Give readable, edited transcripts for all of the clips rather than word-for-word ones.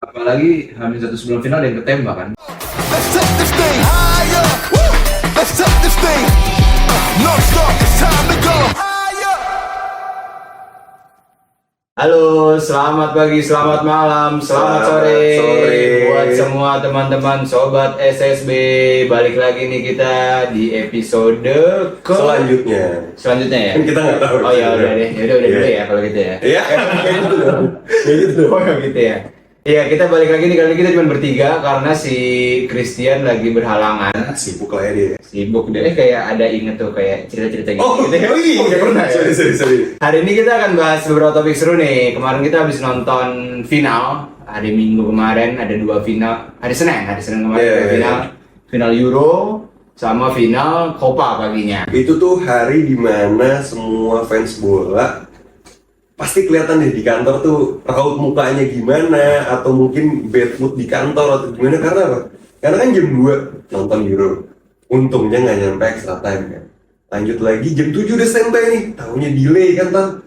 Apalagi hamil satu sebelum final dan ketembak kan. Let's take this thing higher. Woo! Let's take this thing. No stop. It's time to go higher. Halo, selamat pagi, selamat malam, selamat sore, buat semua teman-teman sobat SSB. Balik lagi nih kita di episode selanjutnya ya. Kan kita nggak tahu. Oh ya udah deh, udah Iya. dulu ya kalau gitu ya. Iya, kayak gitu dong. Kayak gitu dong. Oh gitu ya. Iya, kita balik lagi nih, kali ini kita cuma bertiga karena si Christian lagi berhalangan. Sibuk lah ya dia. Sibuk deh, kayak ada inget tuh kayak cerita-cerita gitu. Oh, gitu. iya. Oke, pernah ya? Sorry. Hari ini kita akan bahas beberapa topik seru nih. Kemarin kita habis nonton final. Hari Minggu kemarin ada dua final. Hari Senin kemarin ada final. Final Euro sama final Copa paginya. Itu tuh hari dimana semua fans bola pasti kelihatan deh di kantor tuh raut mukanya gimana, atau mungkin bad mood di kantor atau gimana. Karena apa? Karena kan jam 2 nonton Euro. Untungnya nggak nyampe extra time kan. Lanjut lagi jam 7 udah standby nih. Tahunya delay kan,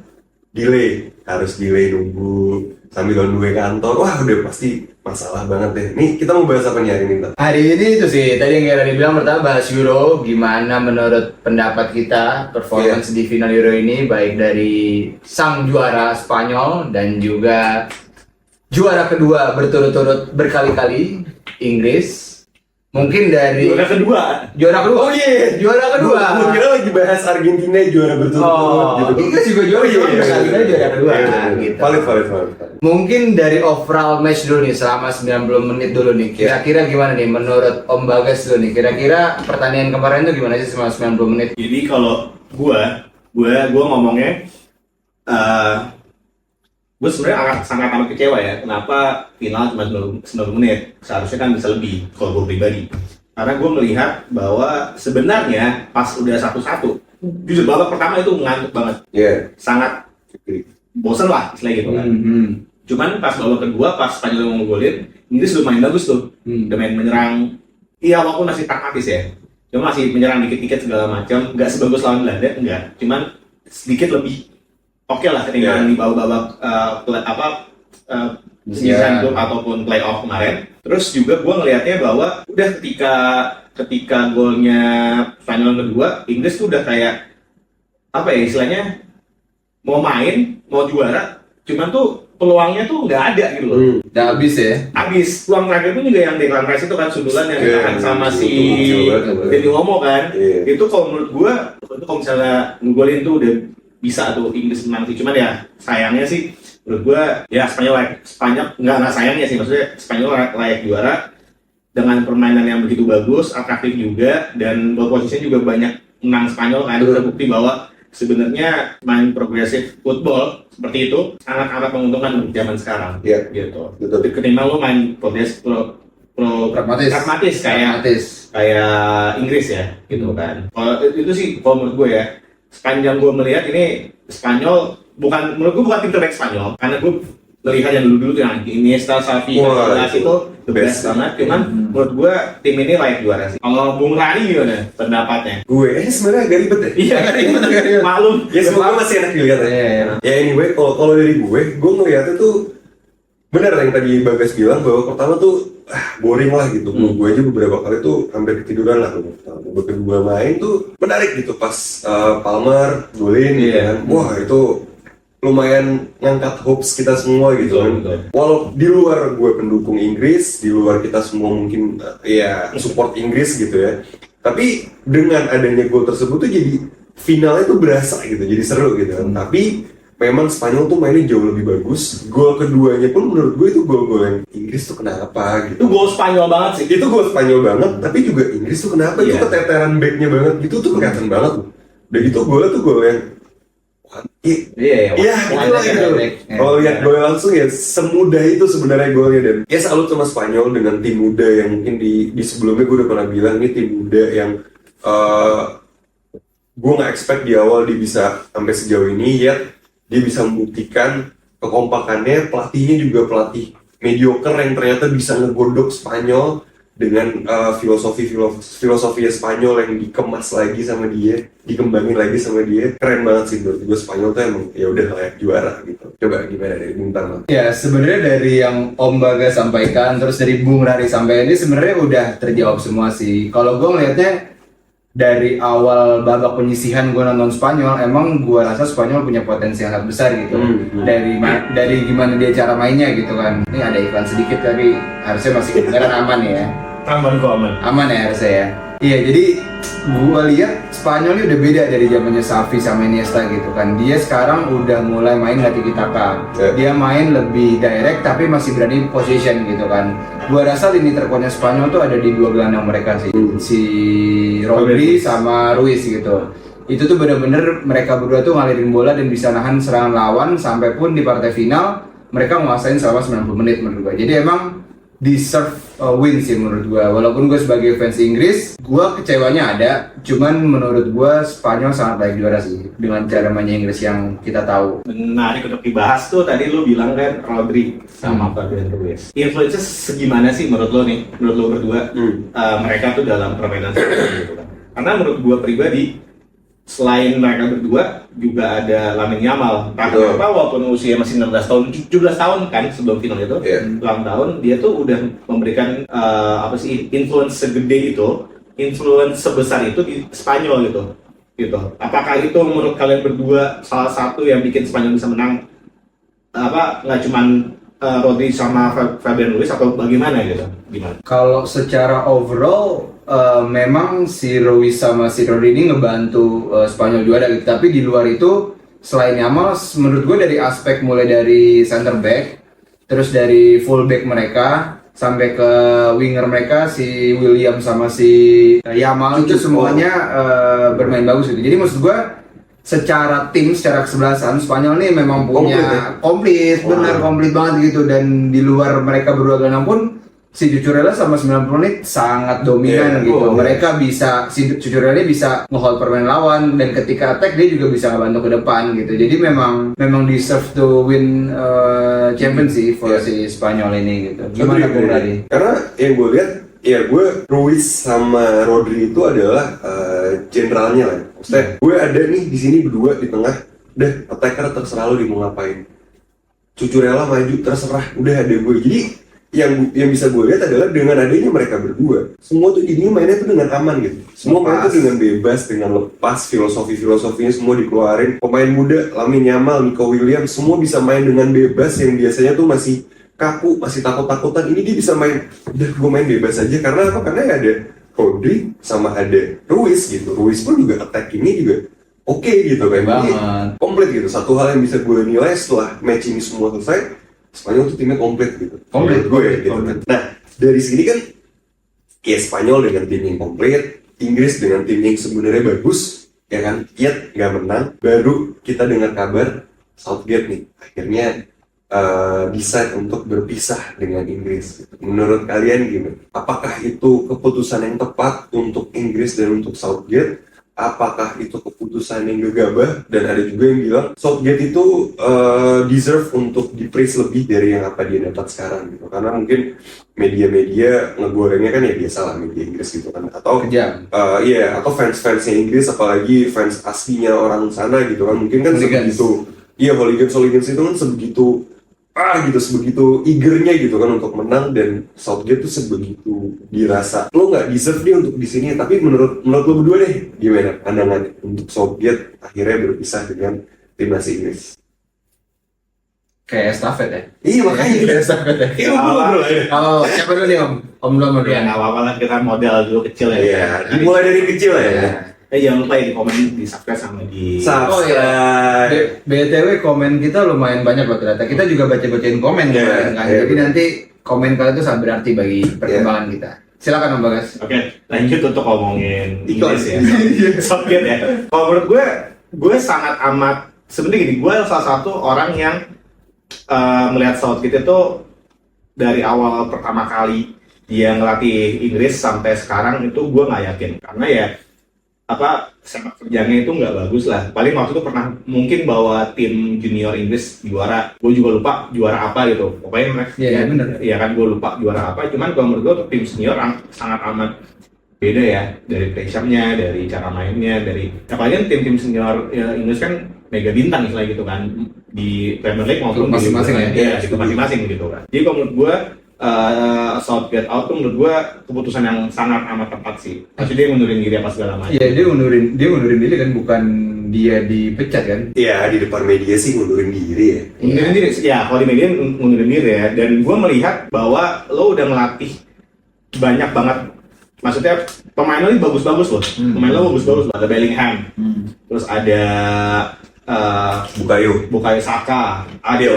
delay, harus delay nunggu sambil on the way kantor. Wah udah pasti masalah banget deh. Nih kita mau bahas apa nih hari ini, Tan? Hari ini itu sih, tadi yang kayak tadi bilang, pertama bahas Euro. Gimana menurut pendapat kita performance di final Euro ini, baik dari sang juara Spanyol dan juga juara kedua berturut-turut berkali-kali Inggris. Mungkin dari Juara kedua. Oh iya, juara kedua. Gue kira lagi bahas Argentina juara berturut-turut gitu. Inggris juga juara, berkali-kali juara kedua. Gitu. Valid. Mungkin dari overall match dulu nih, selama 90 menit dulu nih. Kira-kira gimana nih menurut Om Bagas dulu nih? Kira-kira pertandingan kemarin tuh gimana sih selama 90 menit? Jadi kalau gue ngomongnya, gue sebenarnya sangat amat kecewa ya. Kenapa final cuma 90 menit? Seharusnya kan bisa lebih kalau gue pribadi. Karena gue melihat bahwa sebenarnya pas udah 1-1, jujur babak pertama itu ngantuk banget. Iya. Sangat bosan lah istilahnya gitu kan. Cuman pas babak kedua, pas Spanyol mau ngegolin, Inggris udah main bagus tuh. Udah main menyerang. Iya, walaupun masih pragmatis ya. Cuma masih menyerang dikit-dikit segala macam. Nggak sebagus lawan Belanda, enggak. Cuman sedikit lebih oke lah ketinggalan di babak season group ataupun playoff kemarin. Terus juga gue ngelihatnya bahwa udah ketika golnya Spanyol kedua, Inggris tuh udah kayak apa ya istilahnya, mau main, mau juara, cuman tuh peluangnya tuh nggak ada gitu loh. Udah habis ya? Habis. Peluang terakhir pun juga yang Declan Rice itu kan sundulan yang ditahan sama si Deni Olmo kan. Itu kalau menurut gue, itu kalau misalnya ngegolin tuh udah bisa tuh Inggris menang sih. Cuman ya sayangnya sih menurut gue ya Spanyol nggak sayangnya sih, maksudnya Spanyol layak juara dengan permainan yang begitu bagus, atraktif juga, dan ball position juga banyak menang Spanyol kan. Itu terbukti bahwa sebenarnya main progresif football seperti itu sangat amat menguntungkan untuk zaman sekarang. Iya. Gitu. Betul. Ketimbang lo main progresif pragmatis kayak Inggris ya gitu kan. Kalau itu sih kalau menurut gue ya, sepanjang gue melihat ini Spanyol menurut gue bukan tim terbaik Spanyol, karena gue melihat yang dulu tuh yang Iniesta, Xavi, Casillas itu the best banget. Cuman menurut gue tim ini layak juara sih. Kalau Bung Rari gimana pendapatnya? Gue sebenarnya agak ribet ya. Iya, ribet. Maklum. Ya semua masih enak dilihat ya. Ya anyway, kalau dari gue ngeliatnya tuh benar yang tadi Bagas bilang, bahwa pertama tuh boring lah gitu. Gue aja beberapa kali tuh hampir ketiduran lah. Babak kedua main tuh menarik gitu, pas Palmer golin gitu kan. Wah itu lumayan ngangkat hopes kita semua gitu kan. Walau di luar gue pendukung Inggris, di luar kita semua mungkin ya support Inggris gitu ya. Tapi dengan adanya gol tersebut tuh jadi finalnya tuh berasa gitu, jadi seru gitu kan. Tapi memang Spanyol tuh mainnya jauh lebih bagus. Gol keduanya pun menurut gue itu gol-gol yang Inggris tuh kenapa gitu. Itu gol Spanyol banget sih. Itu gol Spanyol banget, tapi juga Inggris tuh kenapa itu keteteran backnya banget gitu tuh kelihatan banget. Udah gitu golnya tuh gol yang itulah gitu. Kalau lihat gol langsung ya semudah itu sebenarnya golnya. Dan ya salut sama Spanyol dengan tim muda yang mungkin di sebelumnya gue udah pernah bilang ini tim muda yang gue nggak expect di awal dia bisa sampai sejauh ini, ya dia bisa membuktikan kekompakannya. Pelatihnya juga pelatih mediocre yang ternyata bisa ngegodok Spanyol dengan filosofi Spanyol yang dikemas lagi sama dia, dikembangin lagi sama dia, keren banget sih menurut gue. Spanyol tuh emang ya udah layak juara gitu. Coba gimana dari Bung Tama? Ya sebenarnya dari yang Om Bagas sampaikan, terus dari Bung Rari sampaikan ini sebenarnya udah terjawab semua sih. Kalau gue ngelihatnya dari awal babak penyisihan gue nonton Spanyol, emang gue rasa Spanyol punya potensi yang sangat besar gitu. Dari gimana dia cara mainnya gitu kan. Ini ada iklan sedikit tapi harusnya masih kedengaran aman ya. Aman kok, aman. Aman ya harusnya ya. Iya, jadi gue lihat Spanyol ini udah beda dari zamannya Xavi sama Iniesta gitu kan. Dia sekarang udah mulai main tiki-taka. Dia main lebih direct tapi masih berani position gitu kan. Gua rasa lini terkuatnya Spanyol tuh ada di dua gelandang mereka sih. Si Rodri sama Ruiz gitu. Itu tuh bener-bener mereka berdua tuh ngalirin bola dan bisa nahan serangan lawan sampai pun di partai final mereka menguasain selama 90 menit menurut gua. Jadi emang deserve win sih menurut gua. Walaupun gua sebagai fans Inggris, gua kecewanya ada. Cuman menurut gua Spanyol sangat baik juara sih dengan cara mainnya Inggris yang kita tahu. Menarik untuk dibahas tuh, tadi lu bilang kan Rodri sama Fabian Ruiz. Influence segimana sih menurut lo nih, menurut lo berdua mereka tuh dalam permainan seperti itu kan? Karena menurut gua pribadi, selain mereka berdua juga ada Lamine Yamal. Kenapa walaupun usia masih 16 tahun, 17 tahun kan sebelum final itu, ulang tahun, dia tuh udah memberikan influence segede itu, influence sebesar itu di Spanyol gitu. Apakah itu menurut kalian berdua salah satu yang bikin Spanyol bisa menang? Nggak cuman Rodri sama Fabian Ruiz atau bagaimana gitu? Gimana? Kalau secara overall memang si Ruiz sama si Rodri ini ngebantu Spanyol juara gitu. Tapi di luar itu selain Yamal, menurut gue dari aspek mulai dari center back, terus dari full back mereka sampai ke winger mereka si William sama si Yamal itu semuanya bermain bagus gitu. Jadi maksud gue secara tim, secara kesebelasan Spanyol nih memang punya komplit banget gitu. Dan di luar mereka berdua gelandang pun si Cucurella sama 90 menit sangat dominan gitu. Mereka bisa, si Cucurella bisa nge-hold permainan lawan dan ketika attack dia juga bisa ngebantu ke depan gitu. Jadi memang deserve to win champion sih for si Spanyol ini gitu. Gimana Bung Radi? Karena yang gue lihat, ya gue Ruiz sama Rodri itu adalah generalnya lah. Maksudnya gue ada nih di sini berdua di tengah, udah attacker terserah lo mau ngapain. Cucurella maju terserah, udah ada gue. Jadi yang bisa gue lihat adalah dengan adanya mereka berdua, semua tuh jadinya mainnya tuh dengan aman gitu. Semua main tuh dengan bebas, dengan lepas, filosofinya semua dikeluarin. Pemain muda, Lamine Yamal, Nico Williams, semua bisa main dengan bebas yang biasanya tuh masih kaku, masih takut-takutan. Ini dia bisa main, udah gue main bebas aja. Karena apa? Karena ya ada Rodri sama ada Ruiz gitu. Ruiz pun juga attackingnya juga oke gitu kan. Jadi komplit gitu. Satu hal yang bisa gue nilai setelah match ini semua selesai, Spanyol tuh timnya komplit gitu. Komplit gue ya gitu kan. Nah dari sini kan ya Spanyol dengan tim yang komplit, Inggris dengan tim yang sebenarnya bagus, ya kan, yet nggak menang. Baru kita dengar kabar Southgate nih akhirnya decide untuk berpisah dengan Inggris. Menurut kalian gimana? Apakah itu keputusan yang tepat untuk Inggris dan untuk Southgate? Apakah itu keputusan yang gegabah? Dan ada juga yang bilang Southgate itu deserve untuk di-praise lebih dari yang apa dia dapat sekarang gitu. Karena mungkin media-media ngegorengnya kan ya biasa lah media Inggris gitu kan. Atau atau fans-fansnya Inggris, apalagi fans aslinya orang sana gitu kan. Mungkin kan sebegitu, hooligans itu kan sebegitu eagernya gitu kan untuk menang, dan Southgate tuh sebegitu dirasa lo nggak deserve dia untuk di sini. Tapi menurut lo berdua deh gimana pandangan untuk Southgate akhirnya berpisah dengan timnas Inggris? Kayak estafet ya? Iya makanya kayak estafet ya? Iya bro. Kalau siapa dulu nih Om dulu Ya nggak apa-apa lah, kita model dulu kecil ya. Iya, dimulai dari kecil ya. Jangan lupa ya di komen, di subscribe sama di BTW komen kita lumayan banyak loh ternyata. Kita juga baca-bacain komen kan. Jadi nanti komen kalian itu sangat berarti bagi perkembangan kita. Silakan Om Bagas. Oke, lanjut untuk ngomongin Inggris ya. Southgate ya. Kalau menurut gue sangat amat, sebenarnya gini, gue salah satu orang yang melihat Southgate itu dari awal pertama kali dia ngelatih Inggris sampai sekarang itu gue nggak yakin. Karena ya sepak terjangnya itu nggak bagus lah. Paling waktu itu pernah mungkin bawa tim junior Inggris juara, gue juga lupa juara apa gitu. Pokoknya mereka, Iya, bener. ya kan gue lupa juara apa. Cuman kalau menurut gue untuk tim senior sangat amat beda ya, dari pressure-nya, dari cara mainnya, dari apalagi kan tim-tim senior ya, Inggris kan mega bintang istilahnya gitu kan di Premier League maupun Masing-masing di ya? Liga, gitu masing-masing gitu kan. Jadi kalau menurut gue Southgate out tuh menurut gue keputusan yang sangat amat tepat sih. Maksudnya dia ngundurin diri apa segala macam. Iya, dia ngundurin diri kan, bukan dia dipecat kan? Iya, di depan media sih ngundurin diri ya. Ngundurin diri, ya kalau di media ngundurin diri ya. Dan gue melihat bahwa lo udah ngelatih banyak banget. Maksudnya pemain lo ini bagus-bagus loh. Pemain lo bagus-bagus loh. Ada Bellingham, terus ada Bukayo Saka, ada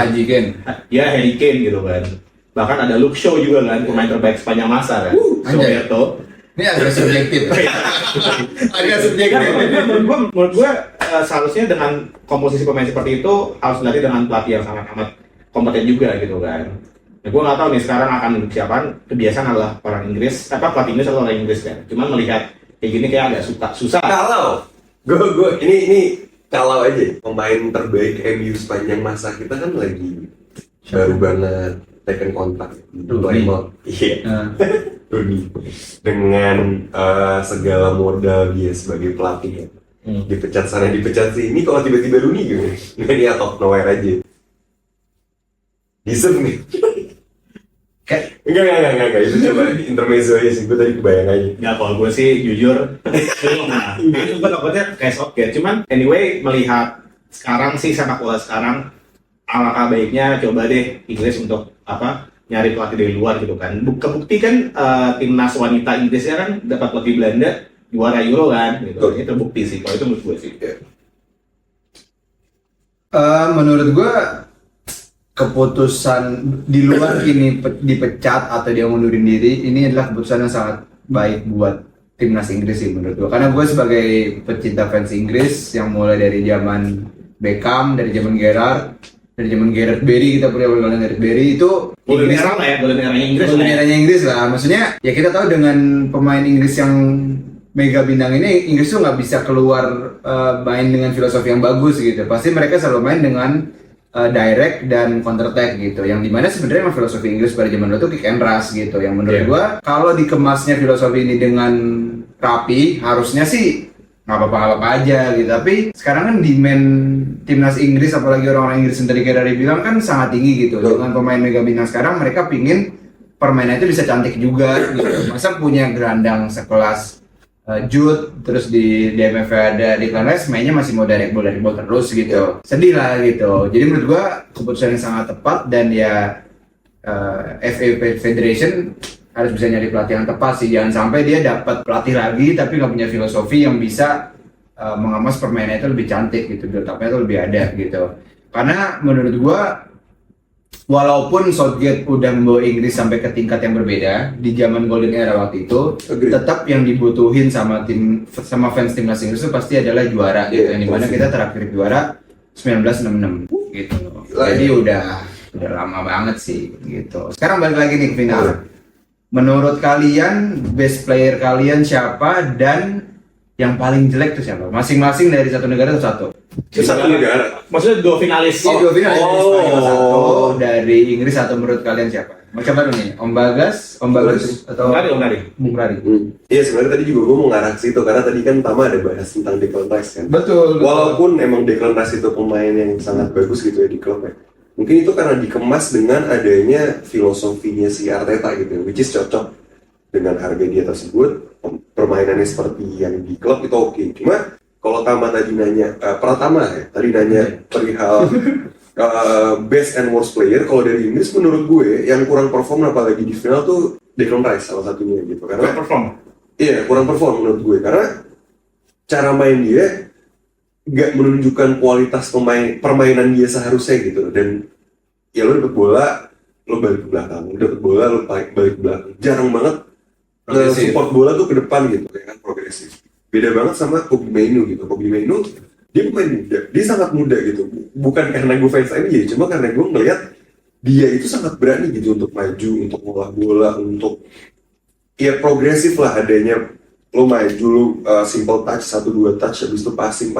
Haji Ken. ya Harry Kane gitu kan. Bahkan ada Luke Shaw juga kan, pemain terbaik sepanjang masa kan. Anjay. Roberto. Ini agak subjektif. Agak subjektif. Menurut gue seharusnya dengan komposisi pemain seperti itu harus dilatih dengan pelatih yang sangat amat kompeten juga gitu kan. Nah, gue nggak tahu nih sekarang akan duduk siapaan. Kebiasaan adalah orang Inggris, pelatih Inggris atau orang Inggris kan. Cuman melihat kayak gini kayak agak susah. Kalau gue ini kalau aja pemain terbaik MU sepanjang masa kita kan lagi baru banget taken kontak iya Rooney dengan segala modal dia sebagai pelatih ya. Dipecat sana dipecat sini, kalau tiba-tiba Rooney gitu ini out of nowhere aja deserve nih. Enggak, itu coba intermezzo aja sih, gue tadi kebayang aja. Ya kalau gue sih jujur belum lah. Gue takutnya kayak Southgate. Cuman anyway melihat sekarang sih sepak bola sekarang alangkah baiknya coba deh Inggris untuk nyari pelatih dari luar gitu kan. Kebukti kan timnas wanita Inggrisnya kan dapat pelatih Belanda juara Euro kan gitu. Ini terbukti sih kalau itu menurut gue sih. Menurut gue keputusan di luar ini dipecat atau dia mundurin diri ini adalah keputusan yang sangat baik buat timnas Inggris sih menurut gue. Karena gue sebagai pecinta fans Inggris yang mulai dari zaman Beckham, dari zaman Gerrard, dari zaman Gareth Barry, kita punya golden Gareth Barry itu Golden era lah ya, golden eranya Inggris lah. Golden eranya Inggris lah. Maksudnya ya kita tahu dengan pemain Inggris yang mega bintang ini, Inggris tuh nggak bisa keluar main dengan filosofi yang bagus gitu. Pasti mereka selalu main dengan direct dan counter attack gitu. Yang dimana sebenarnya emang filosofi Inggris pada zaman dulu tuh kick and rush gitu. Yang menurut gua kalau dikemasnya filosofi ini dengan rapi, harusnya sih nggak apa-apa aja gitu. Tapi sekarang kan demand timnas Inggris, apalagi orang-orang Inggris yang tadi kayak dari bilang kan sangat tinggi gitu. Dengan pemain mega bintang sekarang, mereka pingin permainan itu bisa cantik juga gitu. Masa punya gelandang sekelas Jude, terus di DMF ada Declan Rice, mainnya masih mau direct ball terus gitu. Sedih lah gitu. Jadi menurut gua keputusan yang sangat tepat, dan ya FA Federation harus bisa nyari pelatih yang tepat sih. Jangan sampai dia dapat pelatih lagi tapi nggak punya filosofi yang bisa mengemas permainan itu lebih cantik gitu, build-up-nya itu lebih ada gitu. Karena menurut gua walaupun Southgate udah membawa Inggris sampai ke tingkat yang berbeda di zaman Golden Era waktu itu, tetap yang dibutuhin sama fans timnas Inggris itu pasti adalah juara gitu. Yang dimana kita terakhir juara 1966 gitu. Jadi udah lama banget sih gitu. Sekarang balik lagi nih ke final. Menurut kalian best player kalian siapa, dan yang paling jelek tuh siapa? Masing-masing dari satu negara atau satu? Satu negara. Maksudnya dua finalis. Dua finalis. Spanyol satu, dari Inggris satu. Menurut kalian siapa? Mau coba dulu nih, Om Bagas atau Bung Rari? Iya, sebenarnya tadi juga gue mau ngarah ke situ karena tadi kan pertama ada bahas tentang Declan Rice kan. Betul. Walaupun emang Declan Rice itu pemain yang sangat bagus gitu ya di klub ya. Mungkin itu karena dikemas dengan adanya filosofinya si Arteta gitu, which is cocok dengan harga dia tersebut. Permainannya seperti yang di klub itu oke. Cuma kalau Tama tadi nanya, tadi nanya perihal best and worst player, kalau dari Inggris menurut gue yang kurang perform apalagi di final tuh Declan Rice salah satunya gitu. Karena kurang perform menurut gue karena cara main dia nggak menunjukkan kualitas permainan dia seharusnya gitu. Dan ya lo dapet bola lo balik ke belakang, dapet bola lo balik ke belakang, jarang banget support bola tuh ke depan gitu ya kan, progresif. Beda banget sama Kobbie Mainoo gitu. Kobbie Mainoo dia pemain muda, dia sangat muda gitu. Bukan karena gue fans MU, cuma karena gue ngeliat dia itu sangat berani gitu untuk maju, untuk ngolah bola, untuk ya progresif lah adanya lo main dulu simple touch 1-2 touch, habis itu passing,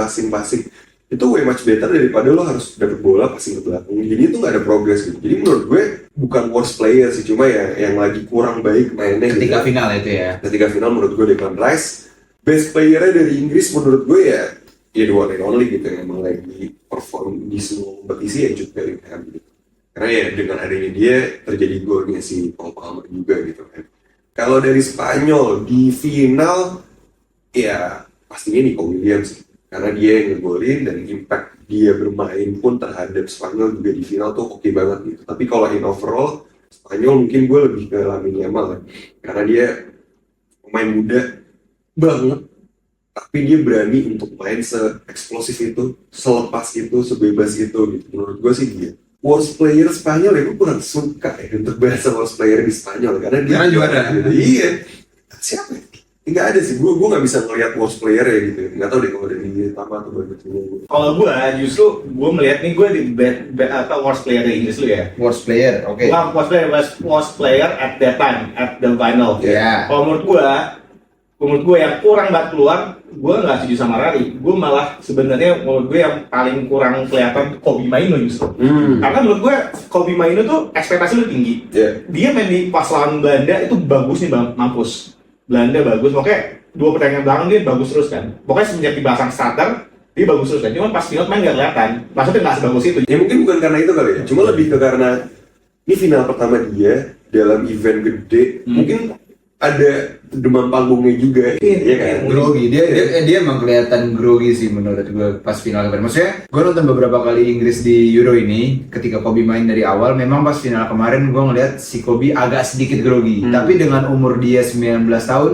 itu way much better daripada lo harus dapet bola passing ke belakang. Jadi itu nggak ada progress gitu. Jadi menurut gue bukan worst player sih, cuma ya yang lagi kurang baik mainnya Ketika gitu. final itu ya. Ketika final menurut gue Declan Rice best playernya dari Inggris menurut gue ya the one and only gitu, yang emang lagi perform di semua kompetisi ya Jude Bellingham gitu. Karena ya dengan adanya dia terjadi golnya si Paul Palmer juga gitu kan. Kalau dari Spanyol di final ya pastinya Nico Williams karena dia yang ngegolin dan impact dia bermain pun terhadap Spanyol juga di final tuh oke banget gitu. Tapi kalau in overall Spanyol mungkin gue lebih ke Lamine Yamal karena dia pemain muda banget, tapi dia berani untuk main se-eksplosif itu, selepas itu, sebebas itu gitu. Menurut gue sih dia worst player Spanyol ya, gue kurang suka ya untuk bahasa worst player di Spanyol karena dia Karena juara. gitu. Iya, siapa ya? Nggak ada sih, gue nggak bisa ngeliat worst player ya gitu. Nggak tahu deh kalau dari tambah atau bagaimana. Kalau gue justru gue melihat nih gue di worst player di Inggris lu ya. Worst player, oke. Bukan worst player at that time at the final. Ya. Kalau menurut gue yang kurang banget keluar, gue nggak setuju sama Rari. Gue malah sebenarnya menurut gue yang paling kurang kelihatan Kobe Maino justru. Karena menurut gue Kobe Maino tuh ekspektasi lu tinggi. Yeah. Dia main di pas lawan Belanda itu bagus nih mampus. Belanda bagus, pokoknya 2 pertandingan belakang dia bagus terus kan. Pokoknya semenjak di belakang starter dia bagus terus kan. Cuma pas final main nggak kelihatan. Maksudnya nggak sebagus itu. Ya mungkin bukan karena itu kali ya, cuma lebih ke karena ini final pertama dia dalam event gede. Mungkin ada demam panggungnya juga, ya kan? Grogi, dia emang kelihatan grogi sih menurut gue pas final kemarin. Maksudnya gue nonton beberapa kali Inggris di Euro ini, ketika Kobe main dari awal, memang pas final kemarin gue ngeliat si Kobe agak sedikit grogi. Tapi dengan umur dia 19 tahun,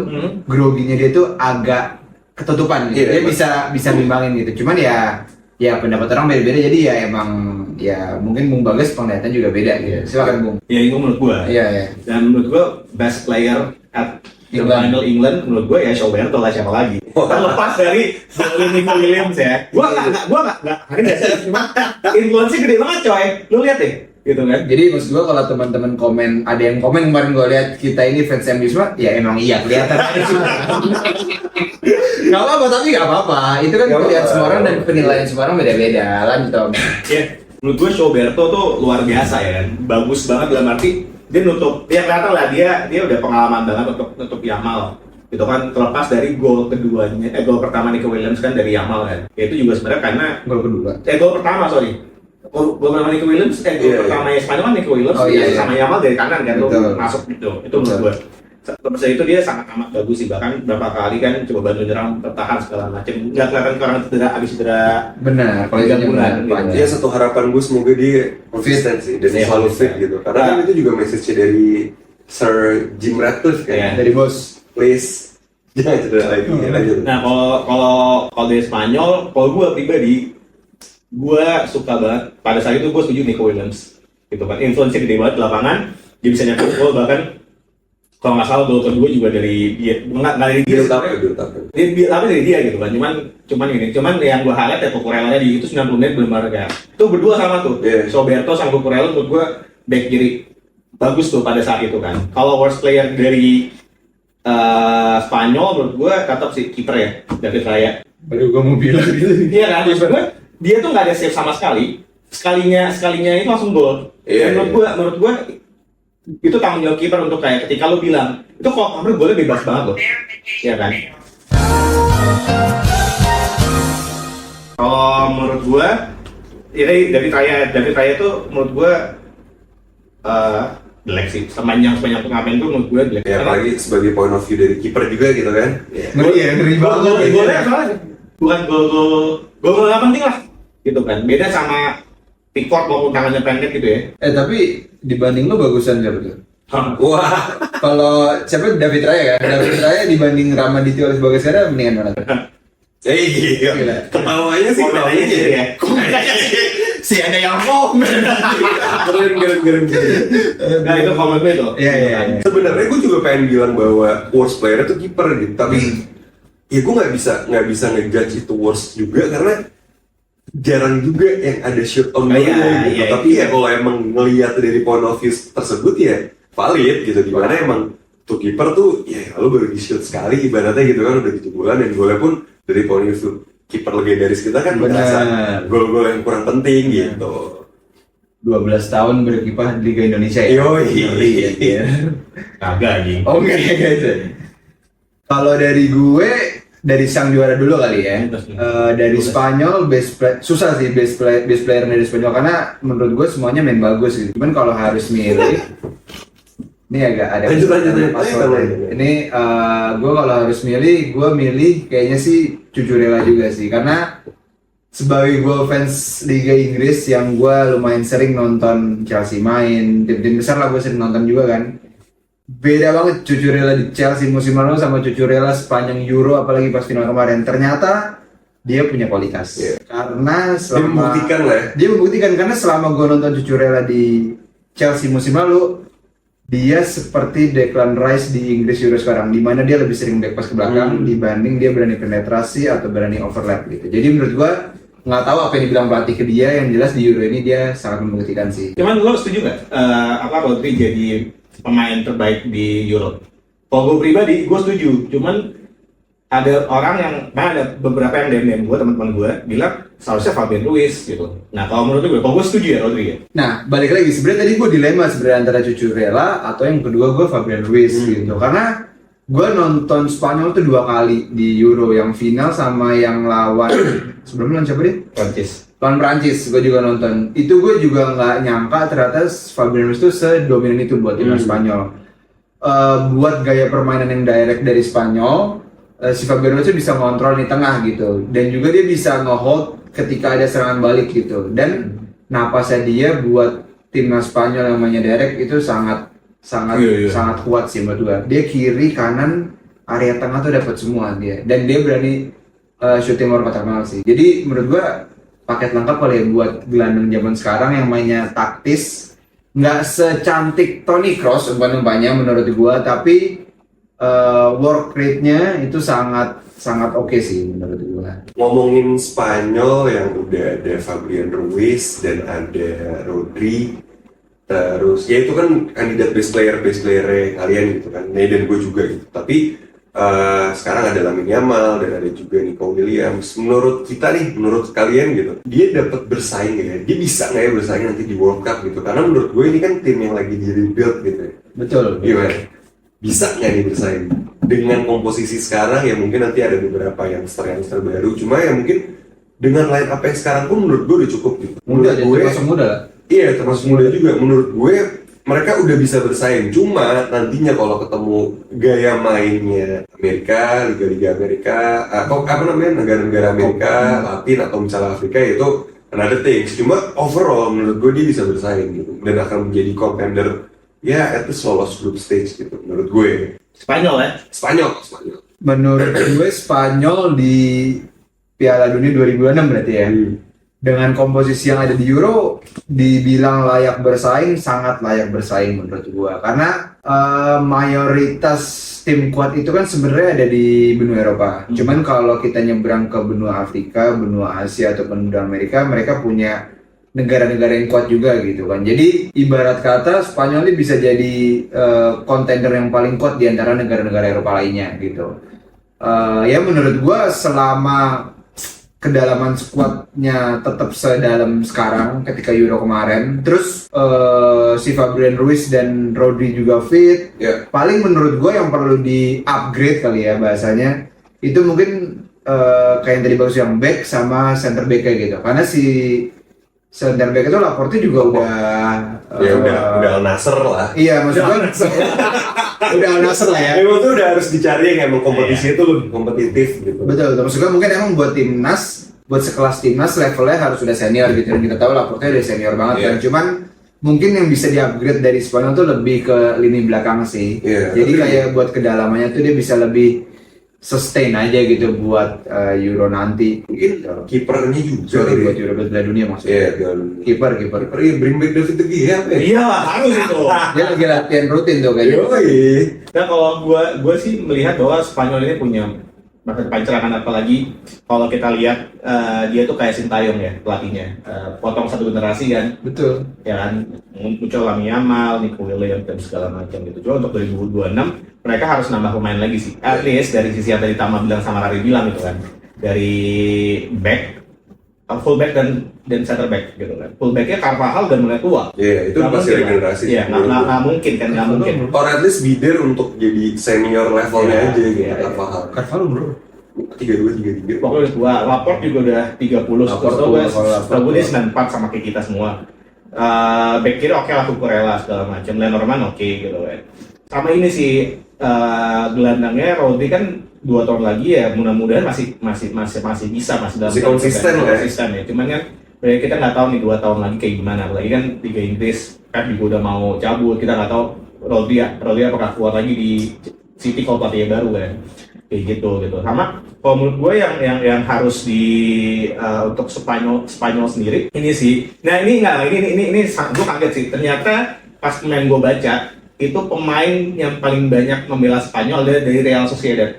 groginya dia tuh agak ketutupan gitu. Iya, Dia bisa bimbangin gitu. Cuman ya pendapat orang beda-beda, jadi ya emang ya mungkin Bung Bagas penglihatan juga beda gitu. Silakan Bung. Ya itu menurut gue. Iya. Dan menurut gue best player at the final England menurut gue ya Roberto lah, siapa lagi. Terlepas dari Nico Williams ya. Gue nggak hari biasa cuma influence-nya gede banget coy. Lu lihat deh, gitu kan. Jadi maksud gue kalau teman-teman komen, ada yang komen kemarin gue lihat kita ini fans MU semua, ya emang iya kelihatan. Gak apa-apa, tapi gak apa-apa. Itu kan kelihatan semua orang dan penilaian semua orang beda-beda. Lanjut Om. Ya, menurut gue Roberto tuh luar biasa ya kan. Bagus banget dalam arti dia nutup, ya kelihatan lah dia udah pengalaman banget untuk nutup Yamal. Itu kan terlepas dari gol keduanya, gol pertama Nico Williams kan dari Yamal kan. Ya, itu juga sebenarnya karena Gol kedua. gol pertama gol pertama Nico Williams, pertama ya Spanyol kan Nico Williams sama Yamal dari kanan kan, tuh masuk gitu. Itu menurut gue. Terus itu dia sangat amat bagus sih, bahkan berapa kali kan coba bantu nyerang, bertahan segala macam. Nggak kelihatan orang cedera. Benar, kalau itu bulan panjang. Ya satu harapan gue semoga dia konsisten sih dan selalu fit gitu. Karena kan itu juga message dari Sir Jim Ratcliffe kan. Dari bos. Please jangan cedera lagi. Lanjut. Nah kalau dari Spanyol, kalau gue pribadi, gue suka banget. Pada saat itu gue setuju Nico Williams, gitu kan. Influence-nya gede banget di lapangan, dia bisa nyetak gol, bahkan kalau nggak salah gol kedua juga dari dia, nggak dari dia Build up. tapi dari dia gitu kan. Cuman yang gue highlight ya Cucurella di itu 90 menit benar-benar kayak itu berdua sama tuh. Roberto sama Cucurella menurut gue back kiri bagus tuh pada saat itu kan. Kalau worst player dari Spanyol menurut gue tetap si kiper ya, David Raya. Baru gue mau bilang gitu. Iya kan, maksud gue dia tuh nggak ada save sama sekali. Sekalinya itu langsung gol. Dan menurut gue itu tanggung jawab kiper untuk kayak ketika lu bilang itu kok kamu golnya bebas banget loh, ya kan? Kalau menurut gue, ini David Raya itu menurut gue jelek sih. Sepanjang pengamen itu menurut gue jelek. Ya apalagi sebagai point of view dari kiper juga gitu kan. Ngeri banget. Golnya soalnya bukan gol nggak penting lah, gitu kan? Beda sama Pickford maupun tangannya pendek gitu ya. Tapi dibanding lo bagusan siapa tuh? Wah, Kalau siapa David Raya kan? David Raya dibanding Ramaditya oleh Bagaskara mendingan mana tuh? iya. Ketawanya sih ya. Si ada yang komen. Keren. Nah itu komen gue tuh. Iya. Sebenarnya gue juga pengen bilang bahwa worst player itu kiper gitu, tapi ya gue nggak bisa ngejudge itu worst juga karena jarang juga yang ada shoot on goal gitu. Tapi ya kalau emang ngelihat dari point of view tersebut ya valid gitu, dimana emang Untuk kiper tuh, ya lu baru di-shoot sekali ibaratnya gitu kan, udah 7 bulan, dan golnya pun dari Ponius tuh. Kiper legendaris kita kan Bener. merasa gol-gol yang kurang penting gitu. 12 tahun berkiprah di Liga Indonesia ya. Yoi. Ngeri ya. Kagak anjing. Oh enggak gitu. Kalau dari gue, dari sang juara dulu kali ya. Dari Spanyol susah sih best player dari Spanyol karena menurut gue semuanya main bagus gitu. Cuman kalau harus milih, ini agak ada Lanjut. password. Ini gue kalau harus milih, gue milih kayaknya sih Cucurella juga sih karena sebagai gue fans Liga Inggris yang gue lumayan sering nonton Chelsea main, tim-tim besar lah gue sering nonton juga kan. Beda banget Cucurella di Chelsea musim lalu sama Cucurella sepanjang Euro, apalagi pas final kemarin. Ternyata dia punya kualitas. Karena Dia membuktikan lah ya. Dia membuktikan karena selama gue nonton Cucurella di Chelsea musim lalu, dia seperti Declan Rice di Inggris Euro sekarang, di mana dia lebih sering back pass ke belakang dibanding dia berani penetrasi atau berani overlap gitu. Jadi menurut gue nggak tahu apa yang dibilang pelatih ke dia, yang jelas di Euro ini dia sangat membuktikan sih. Cuman lo setuju nggak Rodri jadi pemain terbaik di Euro? Kalau gue pribadi, gue setuju. Cuman ada orang yang, ada beberapa yang DM gue, teman-teman gue bilang seharusnya Fabian Ruiz gitu. Nah kalau menurut gue, kalau gue setuju ya Rodri ya. Nah balik lagi sebenarnya tadi gue dilema sebenarnya antara Cucurella atau yang kedua gue Fabian Ruiz gitu. Karena gue nonton Spanyol tuh 2 kali di Euro, yang final sama yang lawan sebelumnya lawan siapa deh? Lawan Prancis gue juga nonton. Itu gue juga nggak nyangka ternyata Fabian Ruiz tuh sedominan itu buat timnas Spanyol. Buat gaya permainan yang direct dari Spanyol, si Fabian Ruiz bisa ngontrol di tengah gitu, dan juga dia bisa nge-hold ketika ada serangan balik gitu. Dan napasnya dia buat timnas Spanyol yang mainnya direct itu sangat kuat sih menurut gua. Dia kiri kanan area tengah tuh dapat semua dia, dan dia berani shooting luar kotak penalti sih. Jadi menurut gua paket lengkap kali ya buat gelandang zaman sekarang yang mainnya taktis. Nggak secantik Toni Kroos umpan-umpannya menurut gua, tapi work rate-nya itu sangat oke sih menurut gue. Ngomongin Spanyol yang udah ada Fabian Ruiz dan ada Rodri, terus ya itu kan kandidat best player kalian gitu kan, Nih dan gue juga gitu. Tapi sekarang ada Lamine Yamal dan ada juga Nico Williams. Menurut kita nih, menurut kalian gitu, dia dapat bersaing ya? Dia bisa nggak ya bersaing nanti di World Cup gitu? Karena menurut gue ini kan tim yang lagi di rebuild gitu. Betul. Gimana? Bisa nggak nih bersaing dengan komposisi sekarang ya? Mungkin nanti ada beberapa yang baru, cuma ya mungkin dengan line up yang sekarang pun menurut gue udah cukup gitu. Muda, termasuk muda lah. Iya, termasuk muda juga. Menurut gue mereka udah bisa bersaing, cuma nantinya kalau ketemu gaya mainnya Amerika, liga-liga Amerika, atau apa namanya, negara-negara Amerika, Latin atau misalnya Afrika, itu another things. Cuma overall menurut gue dia bisa bersaing gitu, dan akan menjadi contender ya at least lolos group stage gitu menurut gue. Spanyol ya? Spanyol. Menurut gue Spanyol di Piala Dunia 2026 berarti ya. Dengan komposisi yang ada di Euro, dibilang layak bersaing, sangat layak bersaing menurut gue. Karena mayoritas tim kuat itu kan sebenarnya ada di benua Eropa. Cuman kalau kita nyebrang ke benua Afrika, benua Asia ataupun benua Amerika, mereka punya negara-negara yang kuat juga gitu kan. Jadi ibarat kata Spanyol ini bisa jadi kontender yang paling kuat di antara negara-negara Eropa lainnya gitu. Ya menurut gua selama kedalaman skuadnya tetap sedalam sekarang ketika Euro kemarin, terus si Fabian Ruiz dan Rodri juga fit, paling menurut gua yang perlu di upgrade kali ya bahasanya, itu mungkin kayak yang tadi bagus yang back sama center back-nya gitu. Karena si center back itu Laporte juga udah udah Al Nassr lah. Iya, maksud gue udah Al Nassr lah ya. Emang tuh udah harus dicari yang emang kompetisi itu lebih kompetitif gitu. Betul, maksud gue mungkin emang buat timnas, buat sekelas timnas levelnya harus udah senior gitu. Dan kita tahu Laporte udah senior banget kan. Cuman mungkin yang bisa di-upgrade dari Spanyol tuh lebih ke lini belakang sih. Jadi kayak buat kedalamannya tuh dia bisa lebih sustain aja gitu buat Euro nanti. Mungkin kipernya juga. Sorry, buat Euro Piala Dunia maksudnya. Kiper. Bring back David De Gea apa ya? Iya lah, harus itu. Dia lagi latihan rutin tuh kayaknya. Nah kalau gua sih melihat bahwa Spanyol ini punya masa depan cerah kan, apalagi kalau kita lihat dia tuh kayak Sintayong ya pelatihnya, potong satu generasi kan, Betul. ya kan, muncul Lamine Yamal, Nico Williams dan segala macam gitu. Cuma untuk 2026 mereka harus nambah pemain lagi sih, at least dari sisi yang tadi Tama bilang sama Rari bilang gitu kan, dari back, fullback dan center back gitu kan. Fullbacknya Carvajal dan mulai tua. Iya, itu Nggak pasti mungkin, regenerasi. Iya, nggak mungkin kan, nggak mungkin. Or at least be there untuk jadi senior levelnya Iya, aja gitu. iya, iya. Carvajal. Carvalho bro. 32, 33. Pokoknya udah tua, Laporte juga udah 30, Laporte terus tua, kalau Laporte dia tua. 94 sama kayak kita semua. Back kiri oke lah, Cucurella segala macam, Lenormand oke gitu kan. Sama ini sih gelandangnya Rodri kan 2 tahun lagi ya, mudah-mudahan masih bisa, masih dalam Masih konsisten lah ya. konsisten ya. Cuman kan kita nggak tahu nih 2 tahun lagi kayak gimana, apalagi kan Liga Inggris Pep juga udah mau cabut, kita nggak tahu Rodri apakah kuat lagi di City kalau pelatihnya baru kan, kayak gitu. Sama kalau menurut gue yang harus untuk Spanyol sendiri ini sih, nah ini gue kaget sih, ternyata pas pemain gue baca itu pemain yang paling banyak membela Spanyol dari Real Sociedad.